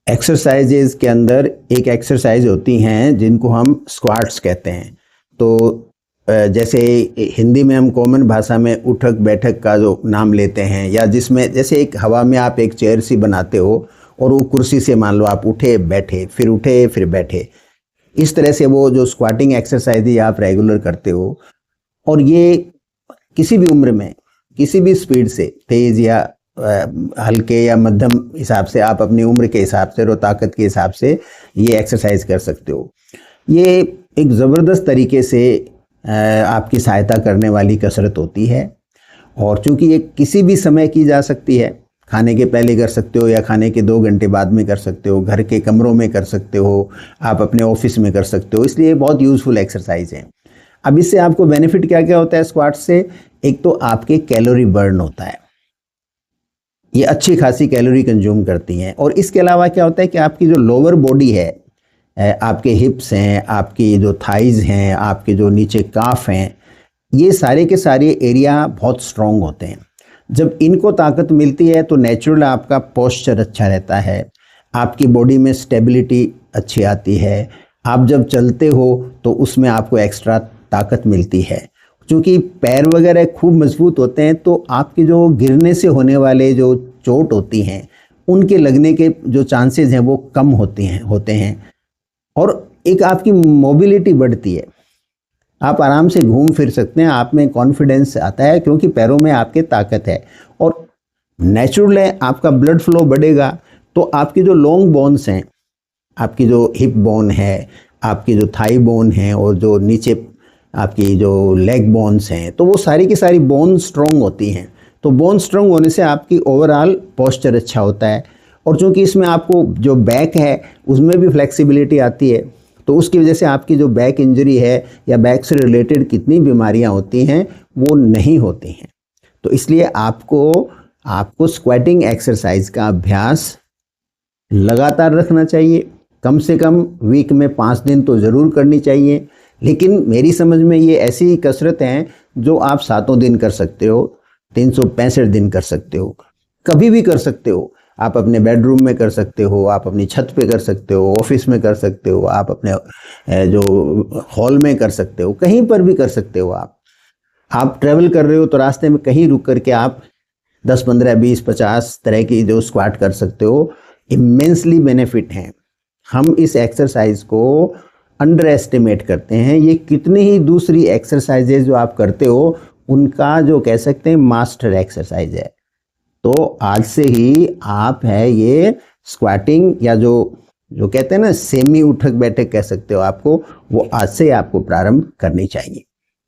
Exercises के अंदर एक एक्सरसाइज होती हैं जिनको हम स्क्वाट्स कहते हैं। तो जैसे हिंदी में हम कॉमन भाषा में उठक बैठक का जो नाम लेते हैं, या जिसमें जैसे एक हवा में आप एक चेयर सी बनाते हो और वो कुर्सी से मान लो आप उठे फिर बैठे, इस तरह से वो जो स्क्वाटिंग एक्सरसाइज है आप रेगुलर करते हो। और ये किसी भी उम्र में किसी भी स्पीड से, तेज या हल्के या मध्यम हिसाब से, आप अपनी उम्र के हिसाब से और ताकत के हिसाब से ये एक्सरसाइज कर सकते हो। ये एक ज़बरदस्त तरीके से आपकी सहायता करने वाली कसरत होती है। और चूंकि ये किसी भी समय की जा सकती है, खाने के पहले कर सकते हो या खाने के 2 घंटे बाद में कर सकते हो, घर के कमरों में कर सकते हो, आप अपने ऑफिस में कर सकते हो, इसलिए बहुत यूज़फुल एक्सरसाइज है। अब इससे आपको बेनिफिट क्या क्या होता है स्क्वाट से? एक तो आपके कैलोरी बर्न होता है, ये अच्छी खासी कैलोरी कंज्यूम करती हैं। और इसके अलावा क्या होता है कि आपकी जो लोअर बॉडी है, आपके हिप्स हैं, आपकी जो थाइज हैं, आपके जो नीचे काफ हैं, ये सारे के सारे एरिया बहुत स्ट्रॉन्ग होते हैं। जब इनको ताकत मिलती है तो नेचुरल आपका पोस्चर अच्छा रहता है, आपकी बॉडी में स्टेबिलिटी अच्छी आती है। आप जब चलते हो तो उसमें आपको एक्स्ट्रा ताकत मिलती है। क्योंकि पैर वगैरह खूब मजबूत होते हैं तो आपके जो गिरने से होने वाले जो चोट होती हैं, उनके लगने के जो चांसेस हैं वो कम होते हैं। और एक आपकी मोबिलिटी बढ़ती है, आप आराम से घूम फिर सकते हैं, आप में कॉन्फिडेंस आता है क्योंकि पैरों में आपके ताकत है। और नेचुरल है, आपका ब्लड फ्लो बढ़ेगा तो आपकी जो लॉन्ग बोन्स हैं, आपकी जो हिप बोन है, आपकी जो थाई बोन है और जो नीचे आपकी जो लेग बोन्स हैं, तो वो सारी की सारी बोन स्ट्रॉन्ग होती हैं। तो बोन स्ट्रॉन्ग होने से आपकी ओवरऑल पोस्चर अच्छा होता है। और चूंकि इसमें आपको जो बैक है उसमें भी फ्लेक्सिबिलिटी आती है, तो उसकी वजह से आपकी जो बैक इंजरी है या बैक से रिलेटेड कितनी बीमारियां होती हैं वो नहीं होती हैं। तो इसलिए आपको स्क्वाटिंग एक्सरसाइज का अभ्यास लगातार रखना चाहिए। कम से कम वीक में 5 दिन तो ज़रूर करनी चाहिए। लेकिन मेरी समझ में ये ऐसी कसरत हैं जो आप 7 दिन कर सकते हो, 365 दिन कर सकते हो, कभी भी कर सकते हो। आप अपने बेडरूम में कर सकते हो, आप अपनी छत पे कर सकते हो, ऑफिस में कर सकते हो, आप अपने जो हॉल में कर सकते हो, कहीं पर भी कर सकते हो। आप ट्रैवल कर रहे हो तो रास्ते में कहीं रुक करके आप 10, 15, 20, 50 तरह की जो स्क्वाट कर सकते हो। इमेंसली बेनिफिट हैं। हम इस एक्सरसाइज को अंडर एस्टिमेट करते हैं। ये कितनी ही दूसरी एक्सरसाइजेज जो आप करते हो उनका जो कह सकते हैं मास्टर एक्सरसाइज है। तो आज से ही आप है ये स्क्वाटिंग या जो कहते हैं ना सेमी उठक बैठक कह सकते हो, आपको वो आज से आपको प्रारंभ करनी चाहिए।